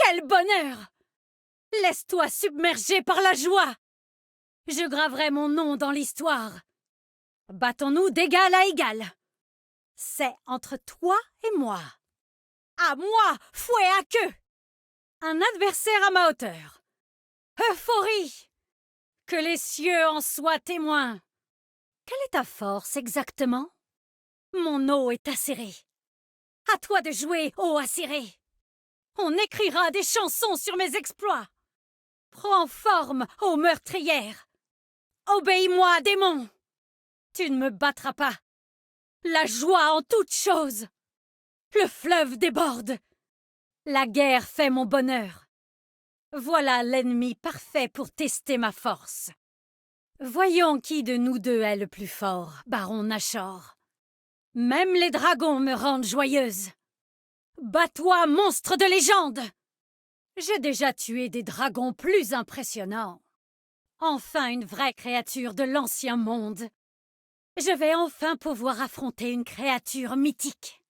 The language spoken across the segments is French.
Quel bonheur! Laisse-toi submerger par la joie! Je graverai mon nom dans l'histoire. Battons-nous d'égal à égal. C'est entre toi et moi. À moi, fouet à queue! Un adversaire à ma hauteur. Euphorie! Que les cieux en soient témoins. Quelle est ta force exactement? Mon eau est acérée. À toi de jouer, ô acéré. On écrira des chansons sur mes exploits. Prends forme, ô meurtrière. Obéis-moi, démon. Tu ne me battras pas. La joie en toutes choses. Le fleuve déborde. La guerre fait mon bonheur. Voilà l'ennemi parfait pour tester ma force. Voyons qui de nous deux est le plus fort, baron Nashor. Même les dragons me rendent joyeuse. Bats-toi, monstre de légende! J'ai déjà tué des dragons plus impressionnants. Enfin une vraie créature de l'ancien monde. Je vais enfin pouvoir affronter une créature mythique.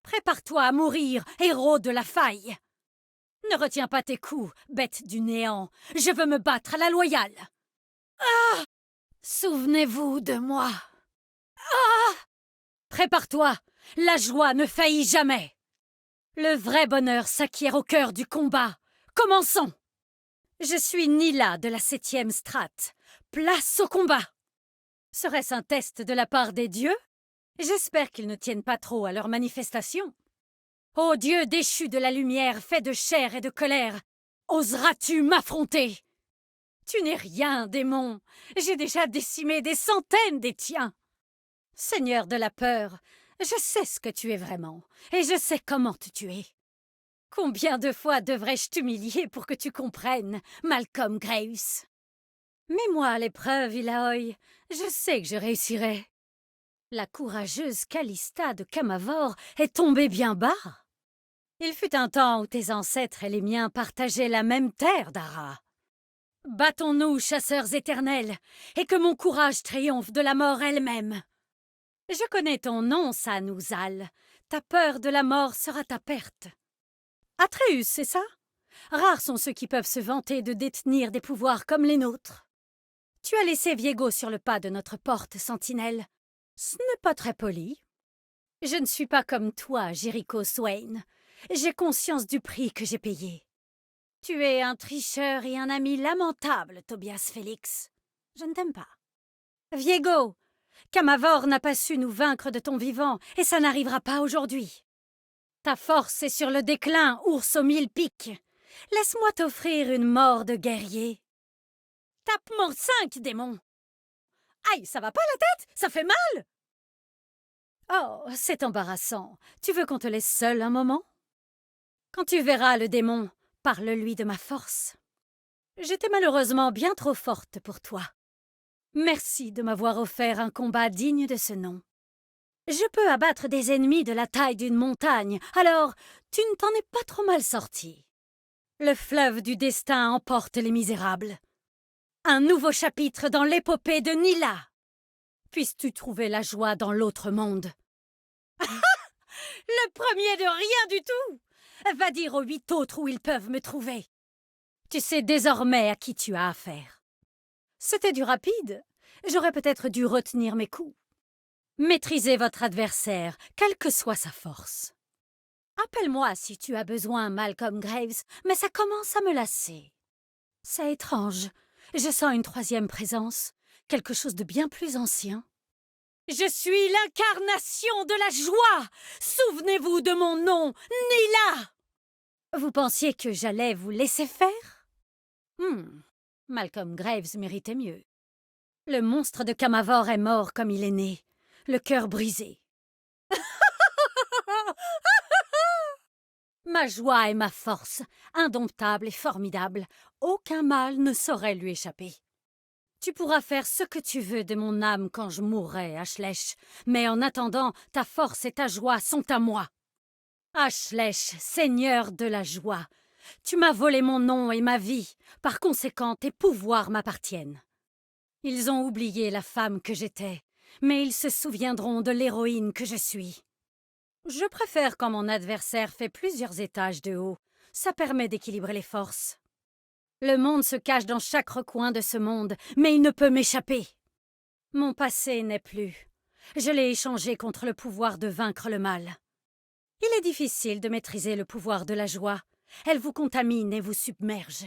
Prépare-toi à mourir, héros de la faille. Ne retiens pas tes coups, bête du néant. Je veux me battre à la loyale. Ah! Souvenez-vous de moi. Ah! Prépare-toi, la joie ne faillit jamais. Le vrai bonheur s'acquiert au cœur du combat. Commençons. Je suis Nila de la 7e strate. Place au combat. Serait-ce un test de la part des dieux? J'espère qu'ils ne tiennent pas trop à leur manifestation. Ô Dieu déchu de la lumière, fait de chair et de colère, oseras-tu m'affronter? Tu n'es rien, démon. J'ai déjà décimé des centaines des tiens. Seigneur de la peur, je sais ce que tu es vraiment, et je sais comment te tuer. Combien de fois devrais-je t'humilier pour que tu comprennes, Malcolm Graves? Mets-moi à l'épreuve, Ilaoi. Je sais que je réussirai. La courageuse Callista de Camavor est tombée bien bas. Il fut un temps où tes ancêtres et les miens partageaient la même terre, Dara. Battons-nous, chasseurs éternels, et que mon courage triomphe de la mort elle-même. Je connais ton nom, Sanouzal. Ta peur de la mort sera ta perte. Atreus, c'est ça? Rares sont ceux qui peuvent se vanter de détenir des pouvoirs comme les nôtres. Tu as laissé Viego sur le pas de notre porte, sentinelle. Ce n'est pas très poli. Je ne suis pas comme toi, Jericho Swain. J'ai conscience du prix que j'ai payé. Tu es un tricheur et un ami lamentable, Tobias Félix. Je ne t'aime pas. Viego, Camavor n'a pas su nous vaincre de ton vivant, et ça n'arrivera pas aujourd'hui. Ta force est sur le déclin, ours aux 1000 piques. Laisse-moi t'offrir une mort de guerrier. Tape-moi 5, démon. Aïe, ça va pas la tête? Ça fait mal? Oh, c'est embarrassant. Tu veux qu'on te laisse seul un moment? Quand tu verras le démon, parle-lui de ma force. J'étais malheureusement bien trop forte pour toi. Merci de m'avoir offert un combat digne de ce nom. Je peux abattre des ennemis de la taille d'une montagne, alors tu ne t'en es pas trop mal sorti. Le fleuve du destin emporte les misérables. Un nouveau chapitre dans l'épopée de Nila. Puisses-tu trouver la joie dans l'autre monde? Le premier de rien du tout! Va dire aux 8 autres où ils peuvent me trouver. Tu sais désormais à qui tu as affaire. C'était du rapide. J'aurais peut-être dû retenir mes coups. Maîtrisez votre adversaire, quelle que soit sa force. Appelle-moi si tu as besoin, Malcolm Graves, mais ça commence à me lasser. C'est étrange. Je sens une 3e présence, quelque chose de bien plus ancien. Je suis l'incarnation de la joie! Souvenez-vous de mon nom, Nila! Vous pensiez que j'allais vous laisser faire? Malcolm Graves méritait mieux. Le monstre de Camavor est mort comme il est né, le cœur brisé. Ma joie est ma force, indomptable et formidable. Aucun mal ne saurait lui échapper. Tu pourras faire ce que tu veux de mon âme quand je mourrai, Ashlech, mais en attendant, ta force et ta joie sont à moi. Ashlech, seigneur de la joie, tu m'as volé mon nom et ma vie, par conséquent tes pouvoirs m'appartiennent. Ils ont oublié la femme que j'étais, mais ils se souviendront de l'héroïne que je suis. Je préfère quand mon adversaire fait plusieurs étages de haut. Ça permet d'équilibrer les forces. Le monde se cache dans chaque recoin de ce monde, mais il ne peut m'échapper. Mon passé n'est plus. Je l'ai échangé contre le pouvoir de vaincre le mal. Il est difficile de maîtriser le pouvoir de la joie. Elle vous contamine et vous submerge.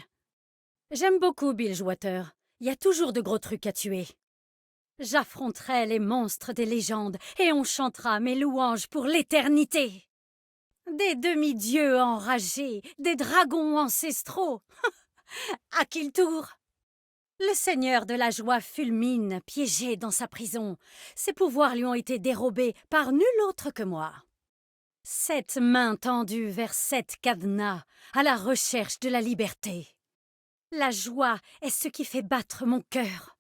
J'aime beaucoup Bilgewater. Il y a toujours de gros trucs à tuer. J'affronterai les monstres des légendes et on chantera mes louanges pour l'éternité. Des demi-dieux enragés, des dragons ancestraux. À qui le tour? Le seigneur de la joie fulmine, piégé dans sa prison. Ses pouvoirs lui ont été dérobés par nul autre que moi. 7 mains tendues vers 7 cadenas, à la recherche de la liberté. La joie est ce qui fait battre mon cœur.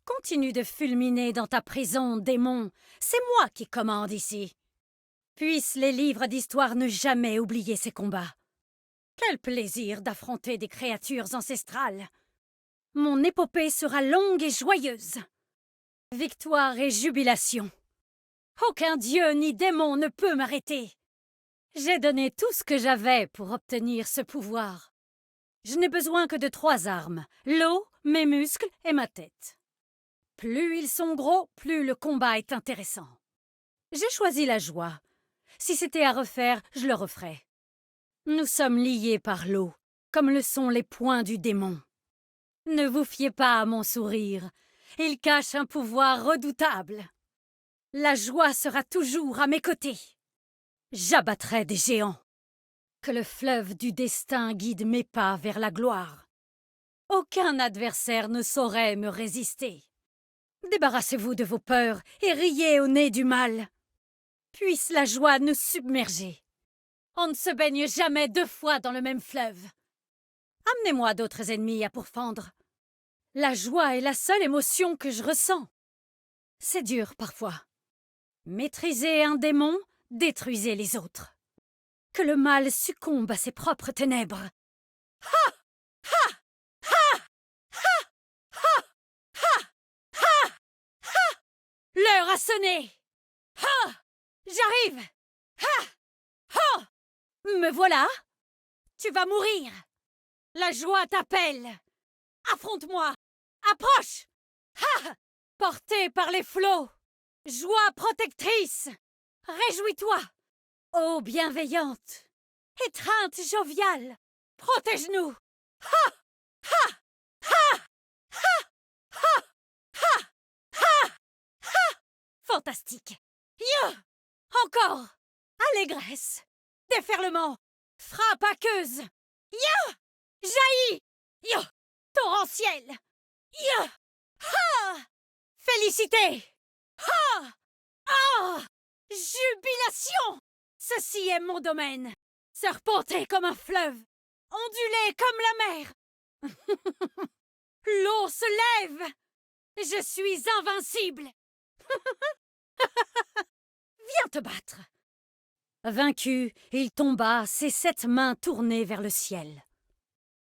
Continue de fulminer dans ta prison, démon. C'est moi qui commande ici. Puissent les livres d'histoire ne jamais oublier ces combats. Quel plaisir d'affronter des créatures ancestrales. Mon épopée sera longue et joyeuse. Victoire et jubilation. Aucun dieu ni démon ne peut m'arrêter. J'ai donné tout ce que j'avais pour obtenir ce pouvoir. Je n'ai besoin que de 3 armes, l'eau, mes muscles et ma tête. Plus ils sont gros, plus le combat est intéressant. J'ai choisi la joie. Si c'était à refaire, je le referais. Nous sommes liés par l'eau, comme le sont les poings du démon. Ne vous fiez pas à mon sourire. Il cache un pouvoir redoutable. La joie sera toujours à mes côtés. J'abattrai des géants. Que le fleuve du destin guide mes pas vers la gloire. Aucun adversaire ne saurait me résister. Débarrassez-vous de vos peurs et riez au nez du mal. Puisse la joie nous submerger. On ne se baigne jamais 2 fois dans le même fleuve. Amenez-moi d'autres ennemis à pourfendre. La joie est la seule émotion que je ressens. C'est dur parfois. Maîtrisez un démon, détruisez les autres. Que le mal succombe à ses propres ténèbres. Ha! Ha! Ha! Ha! Ha! Ha! Ha! Ha! L'heure a sonné. Ha! J'arrive. Ha! Ha! Me voilà. Tu vas mourir. La joie t'appelle. Affronte-moi. Approche. Ha! Porté par les flots. Joie protectrice. Réjouis-toi. Ô bienveillante, étreinte joviale, protège-nous! Ha! Ha! Ha! Ha! Ha! Ha! Ha! Ha! Fantastique! Yo! Encore! Allégresse! Déferlement! Frappe aqueuse! Yo! Jaillit! Yo! Torrentiel! Yo! Ha! Félicité! Ha! Ah! Jubilation! Ceci est mon domaine, serpenté comme un fleuve, ondulé comme la mer. L'eau se lève. Je suis invincible. Viens te battre. Vaincu, il tomba, ses 7 mains tournées vers le ciel.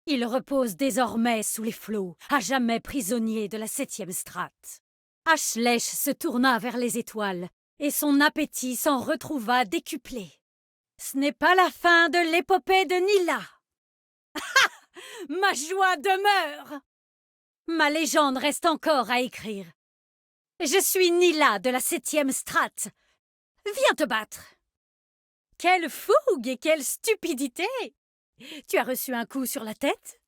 Il repose désormais sous les flots, à jamais prisonnier de la 7e strate. Ashlech se tourna vers les étoiles, et son appétit s'en retrouva décuplé. Ce n'est pas la fin de l'épopée de Nilla. Ma joie demeure. Ma légende reste encore à écrire. Je suis Nilla de la 7e strate. Viens te battre. Quelle fougue et quelle stupidité! Tu as reçu un coup sur la tête?